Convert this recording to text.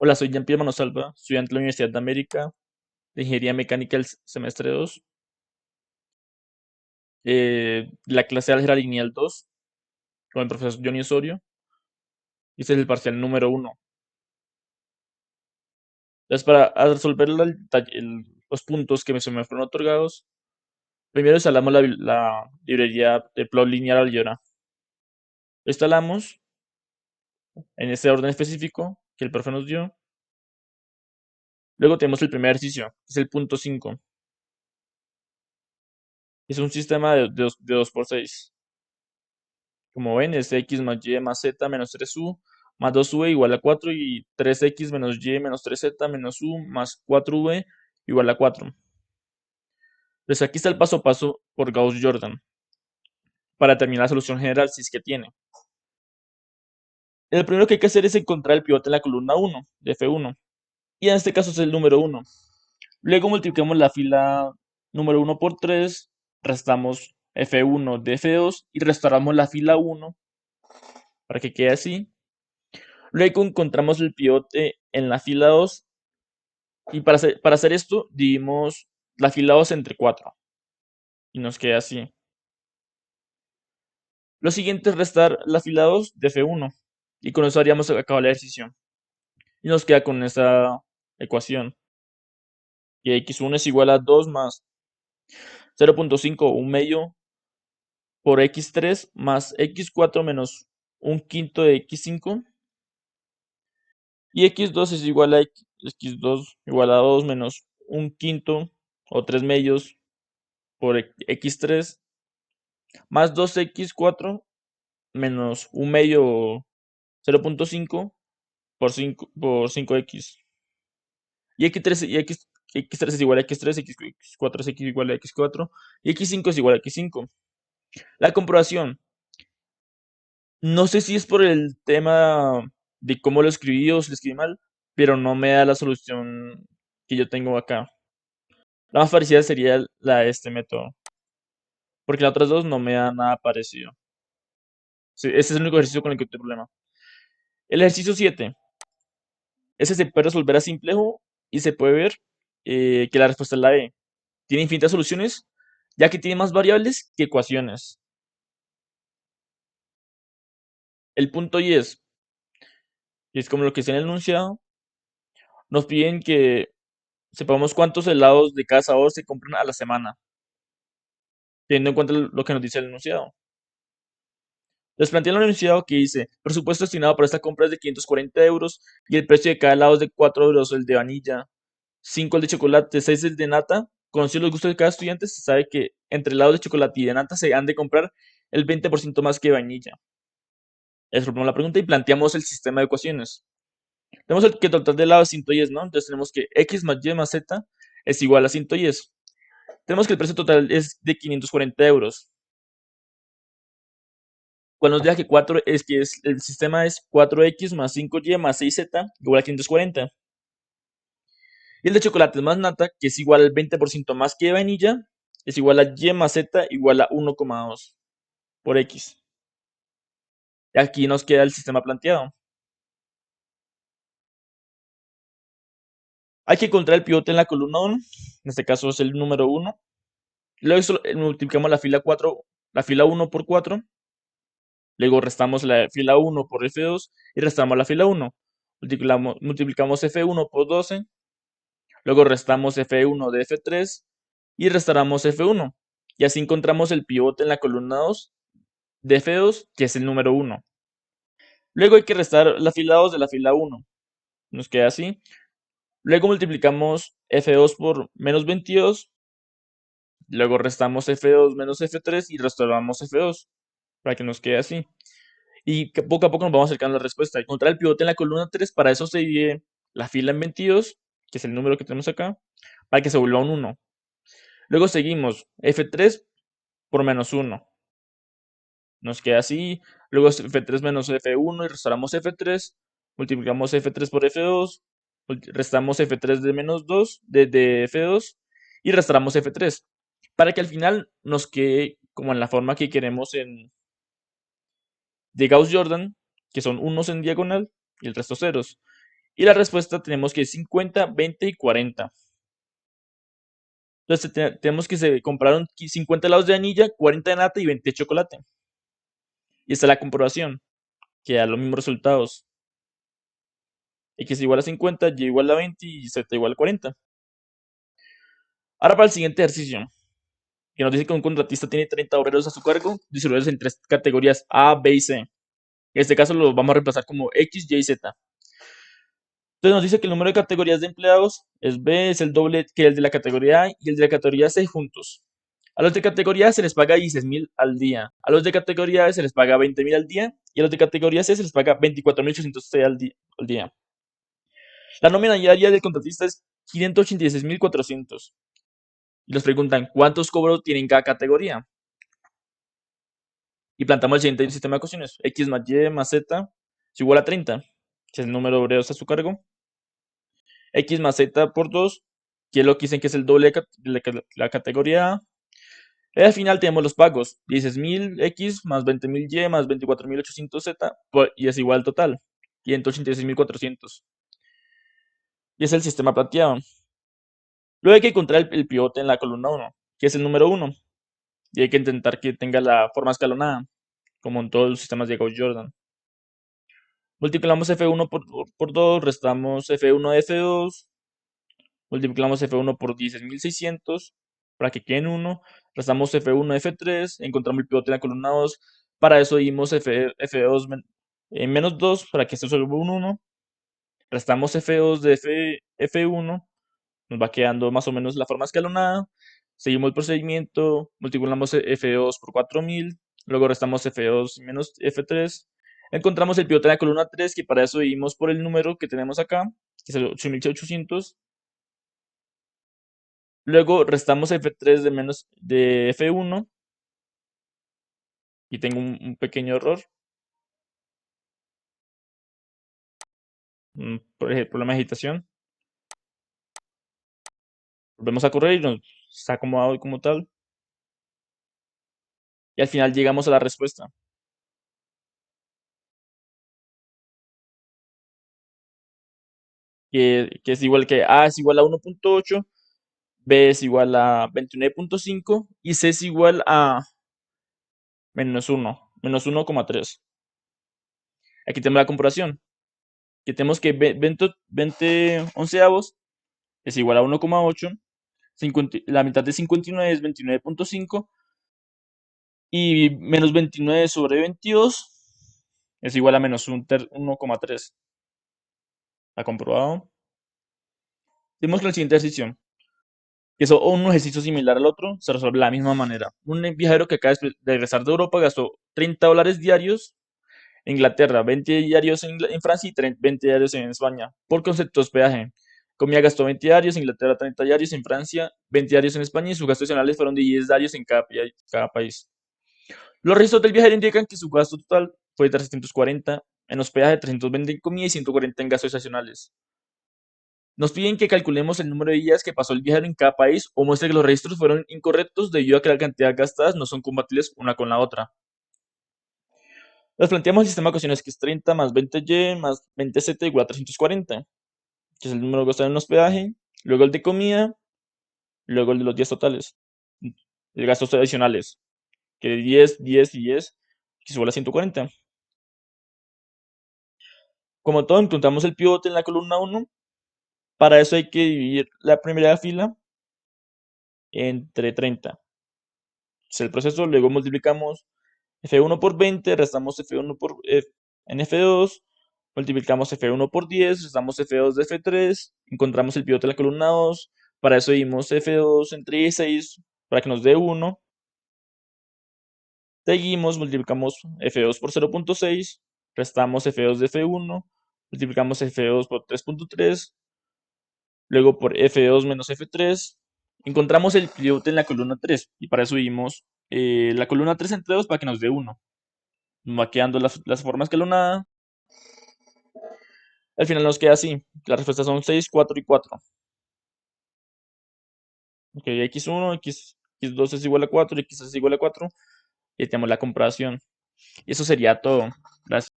Hola, soy Jean-Pierre Manosalva, estudiante de la Universidad de América de Ingeniería Mecánica del semestre 2, la clase de álgebra lineal 2, con el profesor Johnny Osorio, y este es el parcial número 1. Entonces, para resolver los puntos que se me fueron otorgados, primero instalamos la librería de plot lineal álgebra. Lo instalamos en ese orden específico que el profe nos dio. Luego tenemos el primer ejercicio, que es el punto 5. Es un sistema de 2 por 6. Como ven, es x más y más z menos 3u más 2v igual a 4 y 3x menos y menos 3z menos u más 4v igual a 4. Pues aquí está el paso a paso por Gauss-Jordan para determinar la solución general si es que tiene. El primero que hay que hacer es encontrar el pivote en la columna 1 de F1 y en este caso es el número 1. Luego multiplicamos la fila número 1 por 3, restamos F1 de F2 y restauramos la fila 1 para que quede así. Luego encontramos el pivote en la fila 2 y para hacer esto dividimos la fila 2 entre 4 y nos queda así. Lo siguiente es restar la fila 2 de F1 y con eso haríamos acabado el ejercicio. Y nos queda con esta ecuación. Y x1 es igual a 2 más 0.5, un medio por x3 más x4 menos un quinto de x5. Y x2 es igual a x2 igual a 2 menos un quinto o 3 medios por x3 más 2x4 menos un medio 0.5 por 5x. Y x3 es igual a x3, x4 es x igual a x4 y x5 es igual a x5. La comprobación. No sé si es por el tema de cómo lo escribí o si lo escribí mal, pero no me da la solución que yo tengo acá. La más parecida sería la de este método, porque las otras dos no me dan nada parecido. Sí, ese es el único ejercicio con el que tengo problema. El ejercicio 7. Ese se puede resolver a simplejo y se puede ver que la respuesta es la E. Tiene infinitas soluciones, ya que tiene más variables que ecuaciones. El punto y es como lo que está en el enunciado, nos piden que sepamos cuántos helados de cada sabor se compran a la semana, teniendo en cuenta lo que nos dice el enunciado. Les plantea el enunciado que dice, presupuesto destinado para esta compra es de 540 euros y el precio de cada helado es de 4 euros, el de vainilla, 5 el de chocolate, 6 el de nata. Conociendo los gustos de cada estudiante, se sabe que entre helados de chocolate y de nata se han de comprar el 20% más que vainilla. Resolvemos la pregunta y planteamos el sistema de ecuaciones. Tenemos que el total de helados es 110, ¿no? Entonces tenemos que x más y más z es igual a 110. Tenemos que el precio total es de 540 euros. Cuando nos deja que 4 es que el sistema es 4x más 5y más 6z igual a 540. Y el de chocolate más nata, que es igual al 20% más que de vainilla, es igual a y más z igual a 1,2 por x. Y aquí nos queda el sistema planteado. Hay que encontrar el pivote en la columna 1, en este caso es el número 1. Luego multiplicamos la fila 4, la fila 1 por 4. Luego restamos la fila 1 por F2 y restamos la fila 1. Multiplicamos F1 por 12. Luego restamos F1 de F3 y restaremos F1. Y así encontramos el pivote en la columna 2 de F2, que es el número 1. Luego hay que restar la fila 2 de la fila 1. Nos queda así. Luego multiplicamos F2 por menos 22. Luego restamos F2 menos F3 y restauramos F2 para que nos quede así. Y que poco a poco nos vamos acercando a la respuesta. Encontrar el pivote en la columna 3, para eso se divide la fila en 22, que es el número que tenemos acá, para que se vuelva un 1. Luego seguimos F3 por menos 1. Nos queda así. Luego es F3 menos F1 y restauramos F3. Multiplicamos F3 por F2. Restamos F3 de menos 2 de F2 y restauramos F3. Para que al final nos quede como en la forma que queremos de Gauss-Jordan, que son unos en diagonal y el resto ceros. Y la respuesta tenemos que es 50, 20 y 40. Entonces tenemos que se compraron 50 helados de vainilla, 40 de nata y 20 de chocolate. Y esta es la comprobación, que da los mismos resultados. X igual a 50, Y igual a 20 y Z igual a 40. Ahora para el siguiente ejercicio, que nos dice que un contratista tiene 30 obreros a su cargo, distribuidos en tres categorías A, B y C. En este caso lo vamos a reemplazar como X, Y y Z. Entonces nos dice que el número de categorías de empleados es B, es el doble que el de la categoría A y el de la categoría C juntos. A los de categoría A se les paga 16.000 al día. A los de categoría B se les paga 20.000 al día. Y a los de categoría C se les paga 24.806 al día. La nómina diaria del contratista es 586.400. Y nos preguntan cuántos cobros tienen cada categoría. Y plantamos el siguiente sistema de ecuaciones. X más Y más Z es igual a 30, que es el número de obreros a su cargo. X más Z por 2, que es lo que dicen que es el doble de la categoría A. Y al final tenemos los pagos. 16.000 X más 20.000 Y más 24.800 Z y es igual al total. 586.400. Y es el sistema planteado. Luego hay que encontrar el pivote en la columna 1, que es el número 1. Y hay que intentar que tenga la forma escalonada, como en todos los sistemas de Gauss-Jordan. Multiplicamos F1 por 2, restamos F1 de F2, multiplicamos F1 por 16.600 para que queden 1, restamos F1 de F3, encontramos el pivote en la columna 2, para eso dimos F2 en menos 2 para que esto se vuelva un 1, restamos F2 de F1, nos va quedando más o menos la forma escalonada, seguimos el procedimiento, multiplicamos F2 por 4.000, luego restamos F2 menos F3, encontramos el pivote en la columna 3, que para eso dimos por el número que tenemos acá, que es el 8.800. Luego restamos F3 de F1 y tengo un pequeño error, por ejemplo, problema de agitación. Volvemos a correr y nos está acomodado como tal. Y al final llegamos a la respuesta, que es igual que A es igual a 1.8, B es igual a 29.5 y C es igual a menos 1,3. Aquí tenemos la comparación, que tenemos que 20 onceavos es igual a 1,8, la mitad de 59 es 29.5 y menos 29 sobre 22 es igual a menos 1,3. ¿Está comprobado? Tenemos que la siguiente ejercicio, que es un ejercicio similar al otro, se resuelve de la misma manera. Un viajero que acaba de regresar de Europa gastó $30 diarios en Inglaterra, 20 diarios en Francia y 20 diarios en España, por concepto de hospedaje. Comida gastó 20 diarios, en Inglaterra 30 diarios, en Francia 20 diarios en España y sus gastos adicionales fueron de 10 diarios en cada país. Los registros del viajero indican que su gasto total fue de 340 en hospedaje, 320 en comida y 140 en gastos adicionales. Nos piden que calculemos el número de días que pasó el viajero en cada país o muestre que los registros fueron incorrectos debido a que la cantidad gastadas no son compatibles una con la otra. Nos planteamos el sistema de ecuaciones que es 30 más 20y más 20z igual a 340, que es el número gastado en hospedaje, luego el de comida, luego el de los días totales, de gastos adicionales, que de 10, 10 y 10, que es igual a 140. Como todo, encontramos el pivote en la columna 1. Para eso hay que dividir la primera fila entre 30. Es el proceso, luego multiplicamos F1 por 20, restamos F1 en F2, multiplicamos F1 por 10, restamos F2 de F3, encontramos el pivote de la columna 2, para eso dimos F2 entre 16 para que nos dé 1, seguimos, multiplicamos F2 por 0.6, restamos F2 de F1, multiplicamos F2 por 3.3, luego por F2 menos F3, encontramos el pivote en la columna 3 y para eso dimos la columna 3 entre 2 para que nos dé 1. Nos va quedando las formas escalonada. Al final nos queda así. Las respuestas son 6, 4 y 4. Ok, x1, x2 es igual a 4, x3 es igual a 4. Y tenemos la comparación. Y eso sería todo. Gracias.